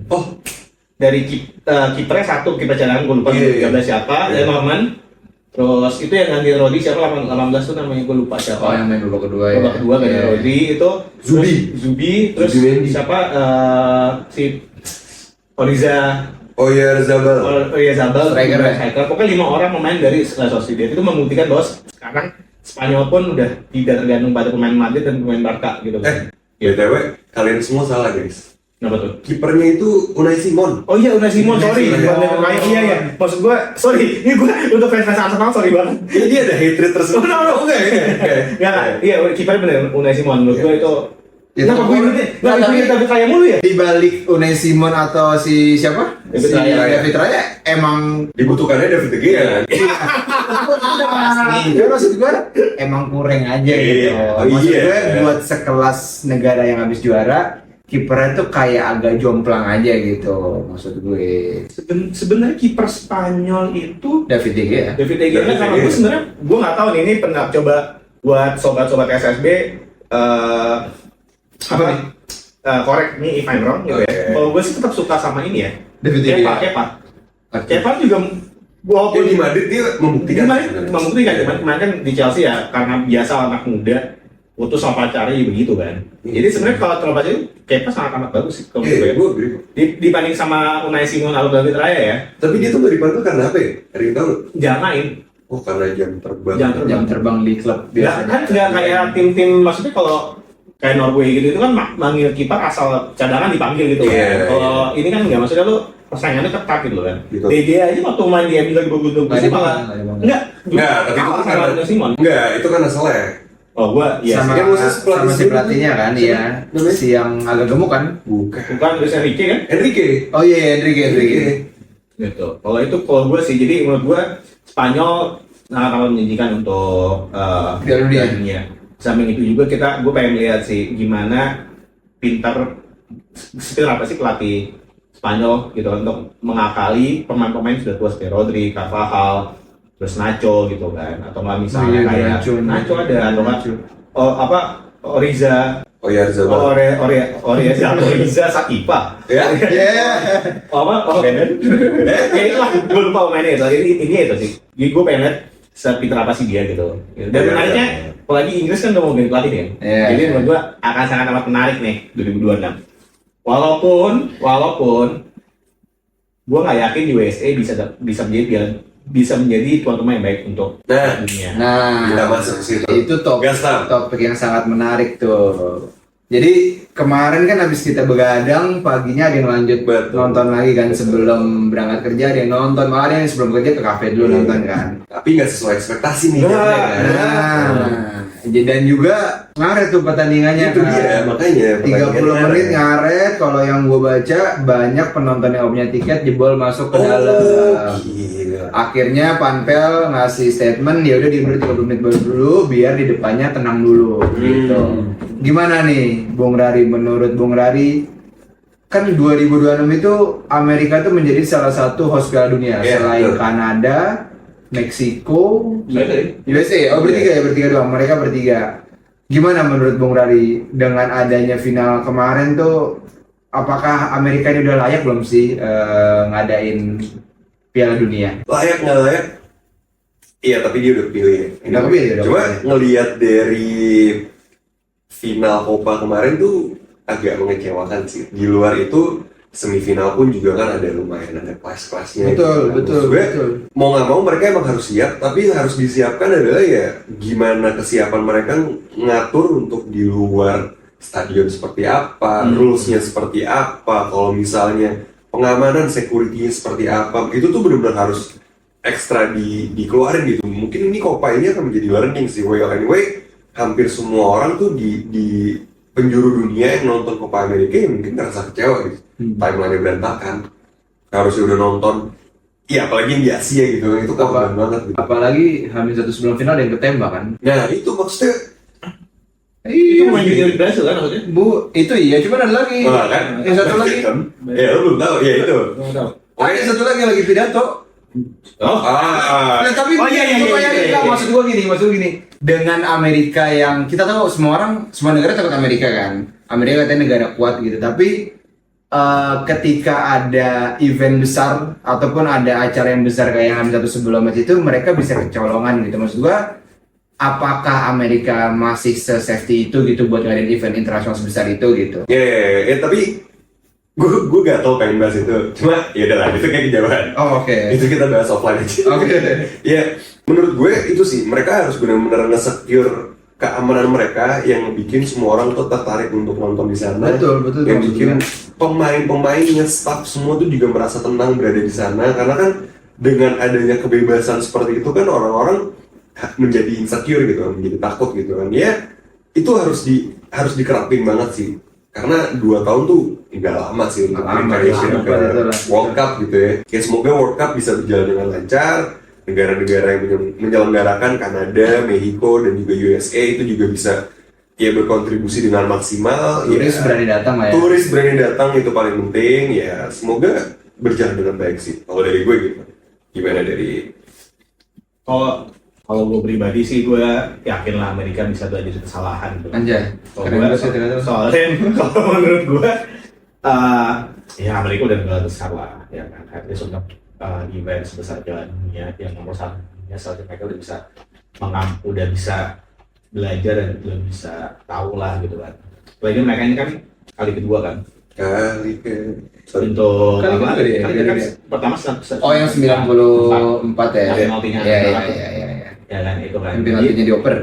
Oh, Dari kipernya satu, kiper cadangan gue lupa, Iya. 13 siapa, Lenormand. Terus itu yang ganti Rodri siapa, 18 tuh namanya gue lupa siapa. Oh yang main babak kedua ya. Babak kedua ganti Iya. Rodri itu Zubi, terus Zubimendi. siapa si Oriza, oh iya, Zabal. Zabal, Striker ya? striker. Pokoknya 5 orang pemain dari Real Sociedad. Itu membuktikan bahwa sekarang Spanyol pun udah tidak tergantung pada pemain Madrid dan pemain Barca gitu. BTW, kalian semua salah guys. Kenapa tuh? Kipernya itu Unai Simon. Oh iya, Unai Simon, sorry. Iya. Iya. Maksud gue, sorry. Ini gue untuk fans Arsenal, sorry banget. Jadi ada hatred tersebut. No. Oke. Enggak, iya, kipernya bener, Unai Simon. Menurut gue itu... Ya, Kenapa gue ingetnya? Nah, Tapi kayak mulu ya? di balik Unai Simon atau si siapa? David Si Raya. David Raya emang Dibutuhkannya David De Gea kan. ya maksud gue emang kurang aja gitu. Iya. Oh, Maksud iya. gue buat sekelas negara yang habis juara, kipernya tuh kayak agak jomplang aja gitu. Maksud gue Sebenarnya kiper Spanyol itu David De Gea. David De Gea, David De karena Gea. gue sebenarnya gue nggak tahu nih, ini pernah coba buat sobat-sobat SSB Apa nih? korek nih if I'm wrong gitu ya. Oke. Kalau gue sih tetap suka sama ini ya. David De Gea. Kepa juga walaupun Di Madrid dia membuktikan. membuktikan, cuman kemarin kan di Chelsea ya, karena biasa anak muda putus sama pacarnya juga begitu kan. Jadi sebenarnya kalau terlepas itu Kepa sangat bagus sih kalau Iya, menurut gue gue. agree. Dibanding sama Unai Simon atau David Raya ya, Tapi dia tuh gak dipanggil karena apa ya? Ada yang tahu? jangan main. Oh, karena jam terbang. Jam terbang. Jam terbang di klub biasanya. Nggak kayak tim-tim, maksudnya kalau kayak Norway gitu itu kan manggil kiper asal cadangan dipanggil gitu Iya, kan. Kalau ini kan nggak, maksudnya lu persaingannya ketat gitu kan. Gitu. DG aja waktu main dia bilang bagus-bagus Nggak sih malah dipanggil. enggak. Enggak, tapi itu kan sama karena Simon. Enggak, itu kan asalnya. Oh gua iya sama, sih. Dia khusus pelatih sama si sendiri. pelatihnya kan, Siapa iya. namanya? Si yang agak gemuk kan? Bukan. Bukan Luis Enrique kan? Enrique. Oh iya, Enrique. Gitu. Kalau itu kalau gue sih, jadi menurut gue Spanyol sangat menjanjikan untuk Piala Dunia. dunia. Samping itu juga gue pengen lihat sih gimana pintar seperti apa sih pelatih Spanyol gitu untuk mengakali pemain-pemain sudah tua seperti Rodri, Carvajal, terus Nacho gitu kan, atau nggak misalnya Oh iya, kayak Nacho. ada atau nggak Oriza, Oh iya, Zabal. Oriza Sakipa. Ya. Benen. Ya itulah, gue lupa pemainnya itu. Ini itu sih. Jadi gue pengen lihat sepintar apa sih dia gitu. Dan Iya, menariknya, iya. apalagi Inggris kan udah mau ganti pelatih kan. Iya. Jadi menurut gue akan sangat amat menarik nih 2026. Walaupun gue nggak yakin USA bisa menjadi tuan rumah yang baik untuk Nah, dunia. Nah, kita masuk ke situ. itu Gastam. topik yang sangat menarik tuh. Jadi kemarin kan habis kita begadang, paginya ada yang lanjut Betul. nonton lagi kan sebelum berangkat kerja, ada yang nonton, malah ada yang sebelum kerja ke kafe dulu Iya. nonton kan. Tapi nggak sesuai ekspektasi nih. Nah, jadinya kan. Dan juga ngaret tuh pertandingannya Itu dia, makanya. 30 menit ngaret. Kalau yang gue baca banyak penonton yang punya tiket jebol masuk ke dalam. Gila. Akhirnya Panpel ngasih statement, ya udah diundur 30 menit baru dulu biar di depannya tenang dulu gitu. Gimana nih Bung Rari, menurut Bung Rari kan 2026 itu Amerika tuh menjadi salah satu host Piala Dunia Iya, selain betul. Kanada, Meksiko, Iya. USA. Oh bertiga doang, mereka bertiga. Gimana menurut Bung Rari dengan adanya final kemarin tuh apakah Amerika ini udah layak belum sih ngadain Piala Dunia? Layak nggak layak? Iya, tapi dia udah pilih ya. Udah kepilih, udah Cuma kepilih. ngelihat dari final Copa kemarin tuh agak mengecewakan sih. Di luar itu semifinal pun juga kan ada lumayan ada kelas-kelasnya. Maksud gue, mau nggak mau mereka emang harus siap, tapi harus disiapkan adalah ya gimana kesiapan mereka ngatur untuk di luar stadion seperti apa, rules-nya seperti apa, kalau misalnya pengamanan security-nya seperti apa, itu tuh benar-benar harus ekstra dikeluarin gitu. Mungkin ini Copa ini akan menjadi learning sih. Well anyway, hampir semua orang tuh di penjuru dunia yang nonton Copa America ya mungkin ngerasa kecewa gitu. Timeline-nya berantakan. Harusnya udah nonton. Iya, apalagi di Asia gitu, itu kawan banget gitu. Apalagi hamil satu sebelum final ada yang ketembak kan? Nah itu maksudnya, Itu main junior Brazil kan maksudnya? Bu, itu iya, cuman ada lagi. kan? Yang satu lagi. Ya lu belum tahu, ya itu. Ada satu lagi yang lagi pidato. Oh, Nah, tapi Oh, iya, iya, gua iya, bayangin, iya, Kak, iya. maksud gua gini, dengan Amerika yang kita tahu semua negara takut Amerika kan, Amerika katanya negara kuat gitu, tapi ketika ada event besar ataupun ada acara yang besar kayak yang satu sebelum match itu, mereka bisa kecolongan gitu. Maksud gua, apakah Amerika masih se-safety itu gitu buat ngadain event internasional sebesar itu gitu? Ya, tapi gue gak tau pengen bahas itu. Cuma ya udahlah, itu kayak kejauhan. Oh, oke. Itu kita bahas offline aja. Oke. Ya, menurut gue itu sih, mereka harus benar-benar nge-secure keamanan mereka yang bikin semua orang tuh tertarik untuk nonton di sana. Betul, Yang maksud bikin gue. pemainnya, staff semua tuh juga merasa tenang berada di sana. Karena kan dengan adanya kebebasan seperti itu kan orang-orang menjadi insecure gitu, menjadi takut gitu kan. Ya, itu harus dikerapin banget sih. Karena 2 tahun tuh nggak lama sih untuk preparation ke World Cup gitu ya. Ya semoga World Cup bisa berjalan dengan lancar. Negara-negara yang menyelenggarakan Kanada, Mexico, dan juga USA itu juga bisa ya berkontribusi dengan maksimal. Turis Ya, berani datang lah ya. turis berani datang itu paling penting. Ya semoga berjalan dengan baik sih. Kalau dari gue gitu. Gimana dari? Kalau gue pribadi sih gue yakin lah Amerika bisa belajar dari kesalahan gitu. Anjay. Kalau Keren gue banget sih ternyata. soalnya kalau menurut gue ya Amerika udah negara besar lah ya kan. At least untuk event sebesar Piala Dunia yang nomor 1 dunia, soalnya mereka udah bisa belajar dan udah bisa tahu lah gitu kan. Apalagi mereka ini kan kali kedua kan untuk Kali kedua dia, kali kali kan kedua. pertama Oh, yang 94 ya? Penaltinya. Iya. ya kan itu kan. Yang penaltinya dioper.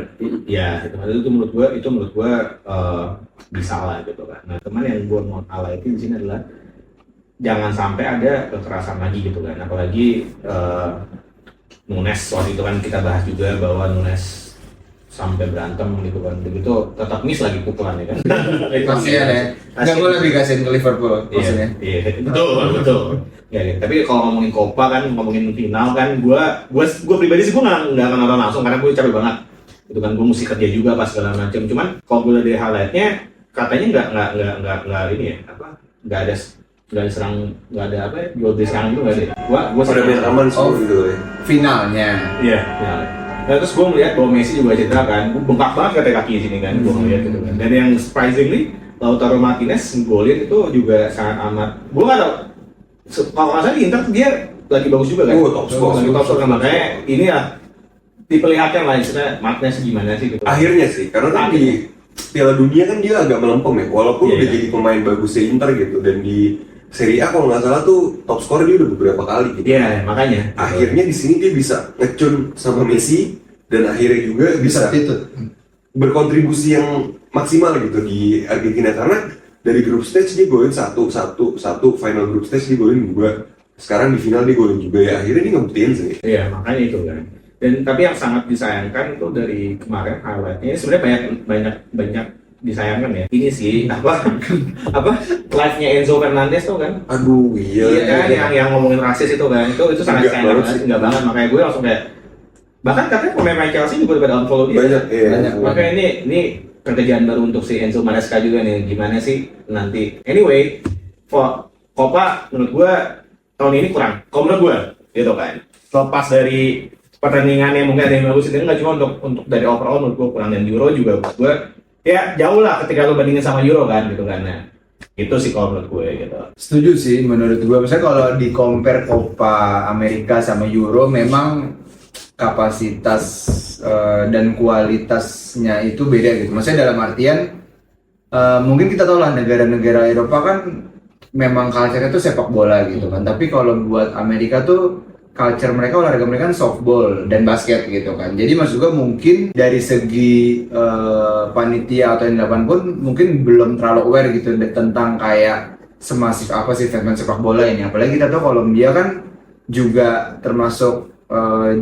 Ya, itu menurut gua bisa lah gitu kan. Nah, teman yang gua mau highlightin di sini adalah jangan sampai ada kekerasan lagi gitu kan. Apalagi Nunes waktu itu kan kita bahas juga bahwa Nunes sampai berantem gitu kan. Begitu tetap miss lagi pukulan ya kan. Kasihan ya. Nggak boleh dikasihin ke Liverpool maksudnya. Iya, betul. Ya, tapi kalau ngomongin Copa kan, ngomongin final kan, gua pribadi sih gua nggak akan nonton langsung karena gue capek banget. Itu kan gue mesti kerja juga pas segala macam. Cuman kalau gue lihat dari highlightnya, katanya nggak ini ya, nggak ada serang, nggak ada apa ya, jual beli serangan itu nggak ada. Gua pada main aman semua gitu ya. Finalnya. Iya. Nah, terus gue melihat bahwa Messi juga cedera kan, gue bengkak banget katanya kaki di sini kan, gue ngeliat gitu kan. Dan yang surprisingly, Lautaro Martinez golin itu juga sangat amat, gue nggak tahu. Kalau nggak salah di Inter dia lagi bagus juga kan. Top score Kan makanya ini ya diperlihatkan lah istilah Martinez gimana sih gitu. Akhirnya sih, karena kan di Piala Dunia kan dia agak melempem ya, walaupun Iya. udah jadi pemain bagusnya Inter gitu, dan di Serie A kalau nggak salah tuh top skor dia udah beberapa kali gitu. Iya, makanya. Akhirnya di sini dia bisa ngecun sama Messi dan akhirnya juga bisa berkontribusi yang maksimal gitu di Argentina, karena dari grup stage dia golin satu, final group stage dia golin 2, sekarang di final dia golin juga ya, akhirnya dia ngebuktiin sih. Iya, makanya itu kan. Dan tapi yang sangat disayangkan itu dari kemarin highlightnya sebenarnya banyak disayangkan ya. Ini sih apa live-nya Enzo Fernandez tuh kan. Aduh iya Kan yang ngomongin rasis itu kan. Itu sangat disayangkan banget, enggak banget. Makanya gue langsung kayak bahkan katanya pemain Chelsea juga pada unfollow dia. banyak. Makanya ini pekerjaan baru untuk si Enzo Maresca juga nih, gimana sih nanti. Anyway, Copa menurut gua tahun ini kurang. Kalau menurut gua, gitu kan. Lepas dari pertandingan yang mungkin ada yang bagus itu nggak cuma untuk dari overall menurut gua kurang, dan Euro juga menurut gua ya jauh lah ketika lo bandingin sama Euro kan gitu kan. Nah, Itu sih kalau menurut gue gitu. Setuju sih menurut gue. Misalnya kalau di compare Copa America sama Euro, memang kapasitas dan kualitasnya itu beda gitu. Maksudnya dalam artian mungkin kita tahu lah negara-negara Eropa kan memang culture-nya tuh sepak bola gitu kan. Tapi kalau buat Amerika tuh culture mereka, olahraga mereka kan softball dan basket gitu kan. Jadi maksud gue mungkin dari segi panitia atau yang dilakukan pun mungkin belum terlalu aware gitu tentang kayak semasif apa sih fans sepak bola ini. Apalagi kita tahu Kolombia kan juga termasuk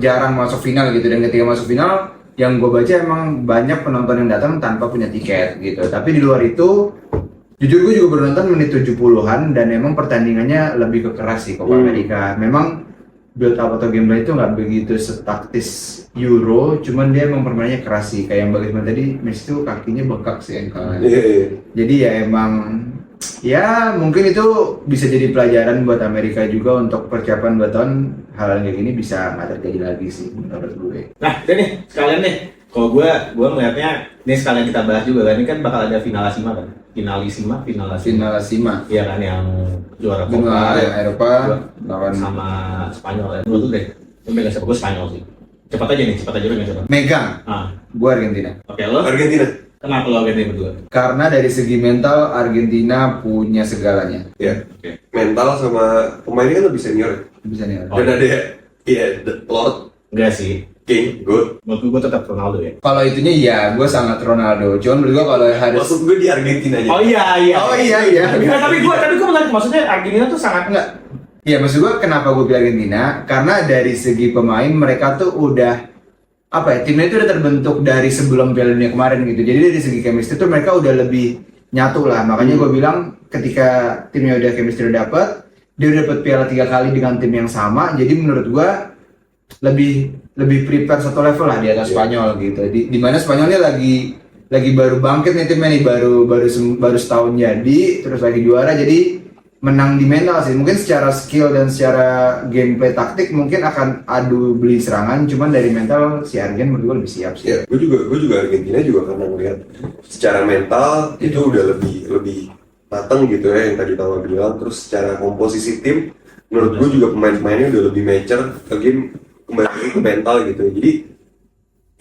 jarang masuk final gitu, dan ketika masuk final yang gue baca emang banyak penonton yang datang tanpa punya tiket gitu. Tapi di luar itu jujur gue juga bernonton menit 70-an dan emang pertandingannya lebih ke keras sih Copa America. Memang build up atau gameplay itu nggak begitu setaktis Euro, cuman dia emang permainannya keras sih. Kayak yang Bagas bilang tadi, Messi tuh kakinya bengkak sih ankle. Jadi ya emang ya mungkin itu bisa jadi pelajaran buat Amerika juga untuk persiapan buat tahun hal kayak gini bisa nggak terjadi lagi sih menurut gue. Nah, udah nih sekalian nih. Kalau gue melihatnya ini sekalian kita bahas juga kan, ini kan bakal ada finalisima kan, finalisima. Iya kan, yang juara Copa yang Eropa lawan sama Spanyol ya. Menurut lu deh, lu megang siapa? Gue Spanyol sih. Cepat aja megang siapa? megang. Ah, Gue Argentina. oke lo? Argentina. Kenapa lo Argentina berdua? Karena dari segi mental Argentina punya segalanya. Ya. Oke. Mental sama pemainnya kan lebih senior ya. Bisa nih. Oh. Dan ada The Lord, Enggak sih. King, good. Menurut gue tetap Ronaldo ya. Kalau itunya iya, gue sangat Ronaldo. Cuman menurut gue kalau harus Maksud gue di Argentina aja. Oh iya. Oh iya. Tapi gue menarik, maksudnya Argentina tuh sangat Enggak. Iya, maksud gue kenapa gue bilang Argentina? Karena dari segi pemain mereka tuh udah apa ya, timnya itu udah terbentuk dari sebelum Piala Dunia kemarin gitu. Jadi dari segi chemistry tuh mereka udah lebih nyatu lah. Makanya gue bilang ketika timnya udah chemistry udah dapet, dia udah dapet piala 3 kali dengan tim yang sama. Jadi menurut gue lebih prepare satu level lah di atas Spanyol gitu. Di mana Spanyolnya lagi baru bangkit nih timnya nih, baru setahun jadi, terus lagi juara, jadi menang di mental sih. Mungkin secara skill dan secara gameplay taktik mungkin akan adu beli serangan, cuman dari mental si Argen menurut gue lebih siap sih. Ya, gue juga Argentina juga karena ngeliat secara mental itu udah lebih matang gitu ya, yang tadi Tawa bilang. Terus secara komposisi tim menurut gue juga pemain-pemainnya udah lebih mature ke game, kembali lagi ke mental gitu. Jadi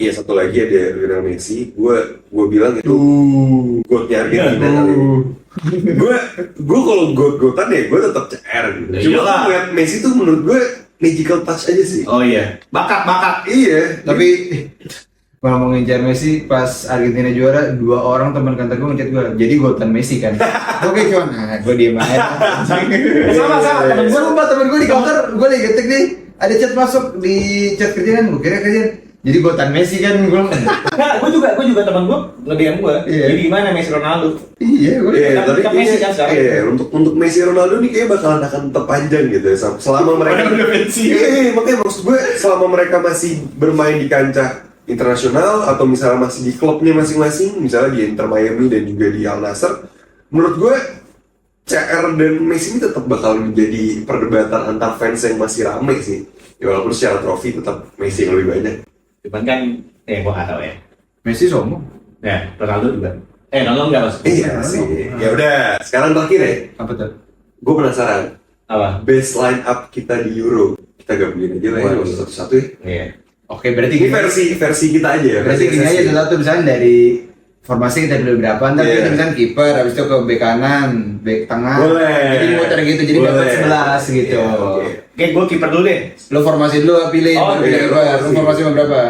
iya, satu lagi ada Lionel Messi. Gue bilang itu goatnya Argentina kali. Gue kalau goat-goatan ya gue tetap CR gitu. Ya Cuma iyalah. ngeliat Messi tuh menurut gue magical touch aja sih. Oh iya. Bakat. Iya. Tapi kalau ngincar Messi pas Argentina juara, 2 orang teman kantor gue ngechat gue, jadi gotan Messi kan. Oke cuman, gue diem aja. Sama temen gue. Sumpah temen gue di kantor, gue lagi ketik nih, ada chat masuk di chat kerjaan, gue kira kerjaan. Jadi gotan Messi kan, gue Nah, gue juga teman gue nge-DM gue. Iya. Jadi gimana Messi Ronaldo? iya gue. Iya, Tapi tapi tetap Messi kan sekarang. iya, untuk Messi Ronaldo nih kayaknya bakalan akan tetap panjang gitu ya, selama mereka iya, makanya maksud gue selama mereka masih bermain di kancah internasional atau misalnya masih di klubnya masing-masing, misalnya di Inter Miami dan juga di Al Nassr, menurut gue CR dan Messi ini tetap bakal menjadi perdebatan antar fans yang masih rame sih. Ya walaupun secara trofi tetap Messi yang lebih banyak. Cuman kan, gue gak tau ya. Messi sombong. Ya, Ronaldo juga. Ronaldo enggak mas? Iya sih. Ya udah, sekarang terakhir ya. Apa tuh? Gue penasaran. Apa? Best line up kita di Euro. Kita gabungin aja lah ya, nggak usah satu-satu ya. Iya. Oke, berarti Ini gini. versi kita aja ya. Berarti gini aja satu misalnya dari formasi kita dulu berapa, ntar Iya. kita misalnya kiper, habis itu ke bek kanan, bek tengah. Boleh. Jadi muter gitu, jadi dapat 11 gitu. Iya, oke. Oke, gue kiper dulu deh. Lo formasi dulu pilih, Oh, baru pilih iya, kiper. Lo formasi. formasi mau berapa?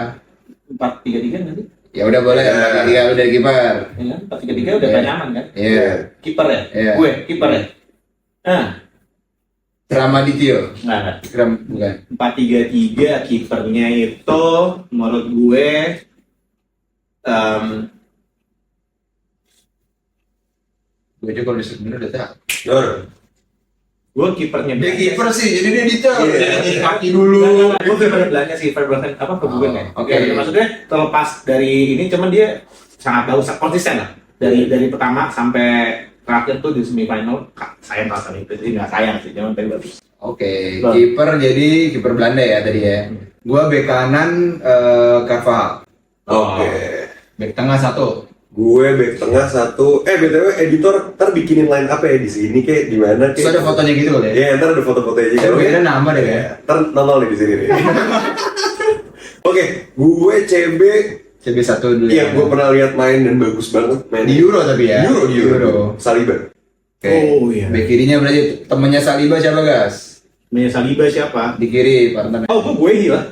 4-3-3 nanti. Ya udah boleh, Iya. 4-3 udah kiper. Ya, 4-3-3 udah Iya. paling nyaman kan? Iya. Kiper ya? Iya. Gue, kiper ya? Ramadityo. Enggak. Bukan. 4-3-3 kipernya itu menurut gue Gue juga kalau disuruh bener udah tahu. Nur. gue kipernya Dia kiper sih, jadi dia detail. Iya. Jadi kaki dulu. Gue kiper belakangnya sih Verbruggen apa Verbruggen ya? Oke. Ya, maksudnya terlepas dari ini cuman dia sangat bagus, konsisten lah. Dari pertama sampai terakhir tuh di semifinal sayang kalah itu, jadi nggak sayang sih, cuman tadi bagus. Oke, Bang. kiper jadi kiper Belanda ya tadi ya. Gua bek kanan Carvajal, Oke. bek tengah 1 Gue back tengah satu. BTW editor ntar bikinin line up ya di sini kayak di mana Terus kayak. ada fotonya gitu kali ya? Iya, ntar ada foto-fotonya juga. Saya kira nama deh ya. Ntar nongol nih di sini nih. Oke, gue CB. CB1 dulu. Iya, gue pernah lihat main dan bagus banget main. Di Euro tapi ya. Di Euro. Saliba. Oke. Oh, iya. Bek kirinya berarti temennya Saliba siapa, Gas? Namanya Saliba siapa? Di kiri partner. Oh, gue Guehi lah.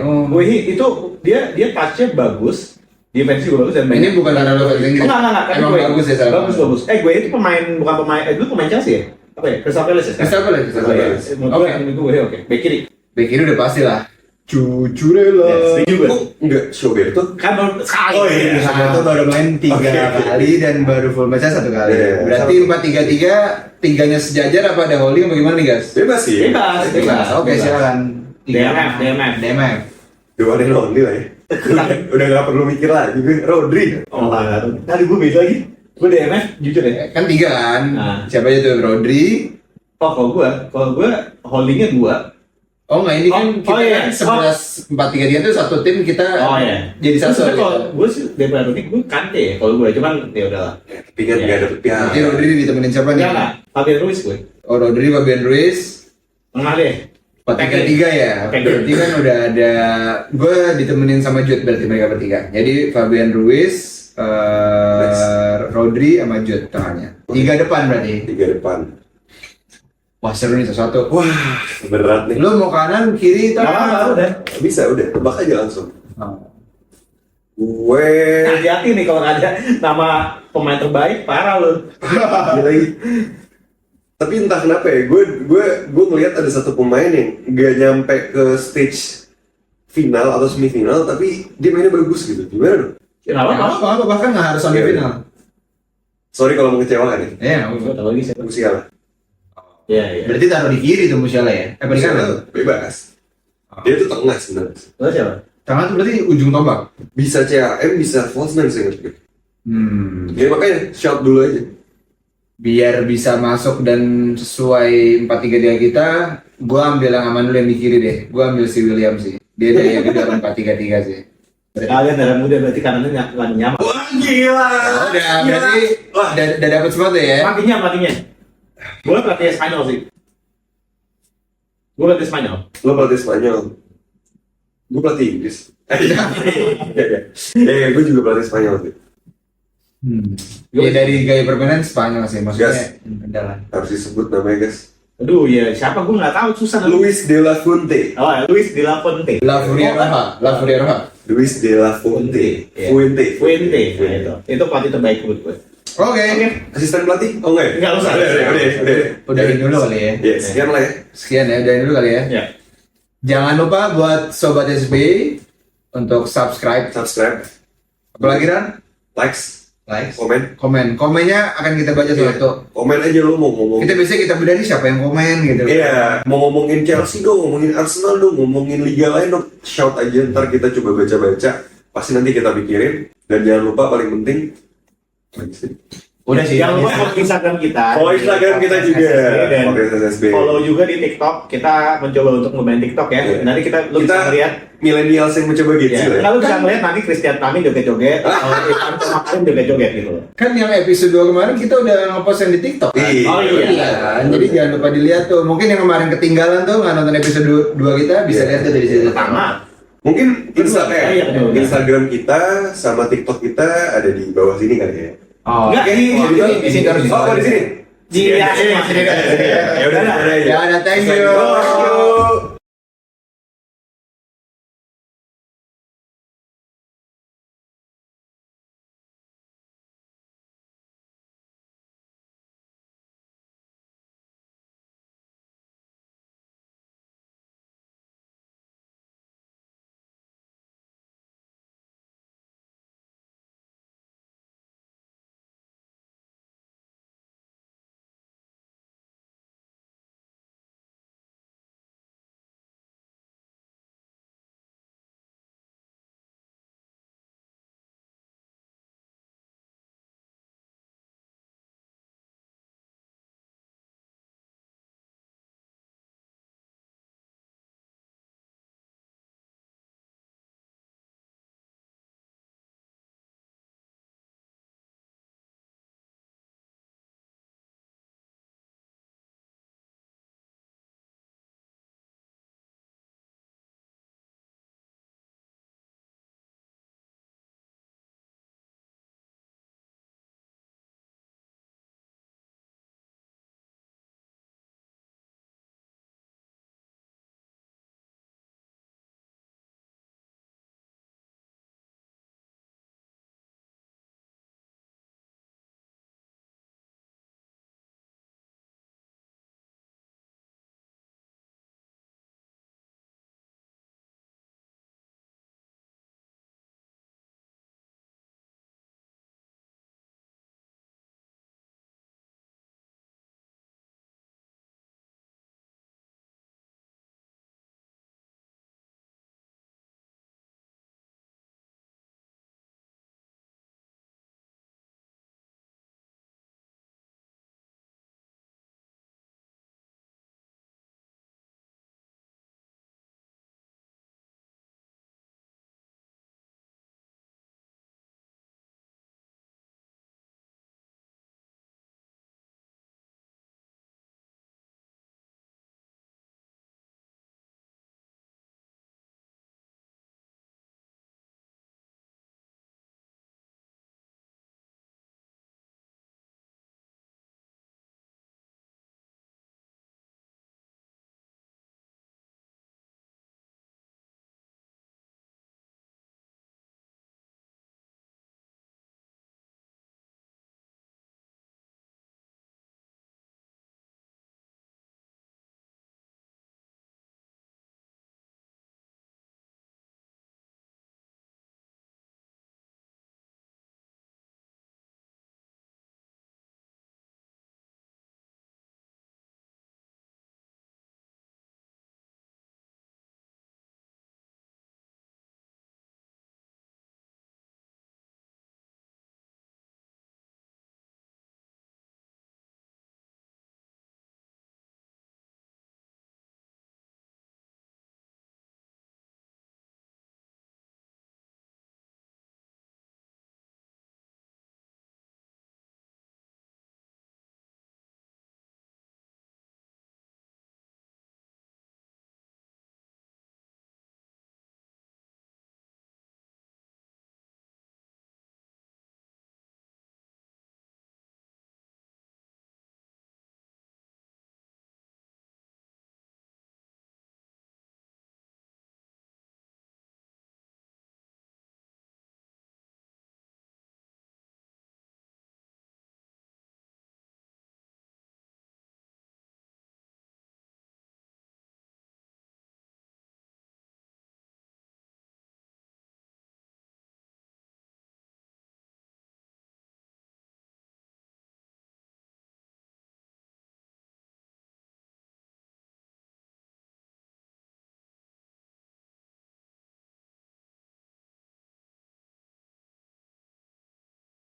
Oh. Guehi itu dia touch-nya bagus. Defense juga bagus dan Ini bukan karena lo bahasa Inggris. Enggak. Kan Emang Guehi. bagus ya Saliba. Bagus. Guehi itu bukan pemain, dulu pemain Chelsea ya? Apa ya? Crystal Palace ya? Crystal Palace, Crystal Palace. Oke. Oke. Bek kiri. Bek kiri udah pasti lah. Cucurella. Ya, setuju gue. Oh, enggak, Shoberto. Kan baru sekali. Oh, iya. Satu baru main 3 Oke. kali dan baru full match 1 kali. Iya, Berarti 4-3-3, tiganya sejajar apa ada holding apa gimana nih, Gas? Bebas sih. Bebas. Oke, silakan. DMF. The one and only lah ya. Udah gak perlu mikir lagi gue. Rodri. Oh, tadi gue beda lagi. Gue DMF, jujur ya. Kan 3 kan? Nah. Siapa aja tuh? Rodri. Oh, kalau gue holdingnya 2. Oh enggak, ini kan Oh, kita iya. kan 11 4-3-3 itu satu tim kita Oh iya. jadi satu. Terus kalau Gitu. gue sih daripada ini gue Kante ya. Kalau gue cuman ya udahlah. Tapi kan Iya. gak ada pihak. Nanti Rodri ditemenin siapa nih? Enggak. Fabian Ruiz gue. Oh Rodri, Fabian Ruiz. Tengah deh. 4-3-3 ya. Berarti kan udah ada gue ditemenin sama Jude berarti mereka bertiga. Jadi Fabian Ruiz, Rodri sama Jude tengahnya. 3 depan berarti. 3 depan. Wah seru nih sesuatu. Wah, berat nih. Lu mau kanan, kiri, Enggak apa-apa tengah? udah. Bisa, udah. Tebak aja langsung. Oh. Gue... Hati-hati nih kalau nggak ada nama pemain terbaik, parah lu. Gila lagi. Tapi entah kenapa ya, gue ngelihat ada satu pemain yang gak nyampe ke stage final atau semifinal, tapi dia mainnya bagus gitu. Gimana dong? Kenapa? Apa bahkan nggak harus sampai final. Sorry kalau mengecewakan ya. Iya, Gue tahu lagi siapa. Musiala. Iya. berarti taruh di kiri tuh Musiala ya? Apa di kanan? Musiala bebas. Dia tuh tengah sebenarnya. Lo siapa? Tengah tuh berarti ujung tombak. Bisa CAM, bisa false nine saya ingat. Ya Ya makanya shout dulu aja. biar bisa masuk dan sesuai 4-3-3 kita, gua ambil yang aman dulu yang di kiri deh. Gua ambil si William sih. Dia dari yang kedua 4-3-3 sih. Kalian darah muda berarti kanannya nggak nyaman. Wah gila. Oh, udah berarti udah dapet semua tuh ya. Matinya. Gue pelatih Spanyol sih. Gue pelatih Spanyol. Lo pelatih Spanyol. Gue pelatih Inggris. Ya, gue juga pelatih Spanyol sih. Ya dari gaya permainan Spanyol sih maksudnya. Gas. Udah lah. Harus disebut namanya guys. Aduh ya siapa gue nggak tahu susah. Luis de la Fuente. Oh Luis de la Fuente. La Furia Roja. Luis de la Fuente. Iya. Fuente. Nah, itu pelatih terbaik menurut gue. Oke. Asisten pelatih? Oh enggak? Enggak usah. Udah. Udahin dulu kali ya. Ya, sekian lah ya. Sekian ya, udahin dulu kali ya. Ya. Jangan lupa buat Sobat SB untuk subscribe. Apalagi Ran? Likes, Like, komen. Komennya akan kita baca satu. Komen aja lo mau ngomong. Kita biasanya kita bedah nih siapa yang komen gitu. Iya, mau ngomongin Chelsea dong, ngomongin Arsenal dong, ngomongin liga lain dong. Shout aja, ntar kita coba baca-baca. Pasti nanti kita pikirin. Dan jangan lupa paling penting. Udah sih. Jangan lupa follow Instagram kita. Follow Instagram kita juga. Dan Podcast SSB. follow juga di TikTok. Kita mencoba untuk nge-ban TikTok ya. Iya. Nanti lu Kita bisa ngeliat. milenials yang mencoba gitu Ya. lah. Lalu bisa ngeliat nanti Christian Tami joget-joget. Kalau Ivan Tomakin joget-joget gitu. Kan yang episode 2 kemarin kita udah ngepost yang di TikTok kan? Iya. Oh, iya. Kan? Jadi jangan lupa dilihat tuh. Mungkin yang kemarin ketinggalan tuh nggak nonton episode 2 kita bisa Iya. lihat tuh dari situ. Pertama. Mungkin Iya, betul. Instagram kita sama TikTok kita ada di bawah sini kali ya. Oh, Enggak, di sini harus Oh, di sini. Iya, Ya udah, Ya udah, thank you. Thank you.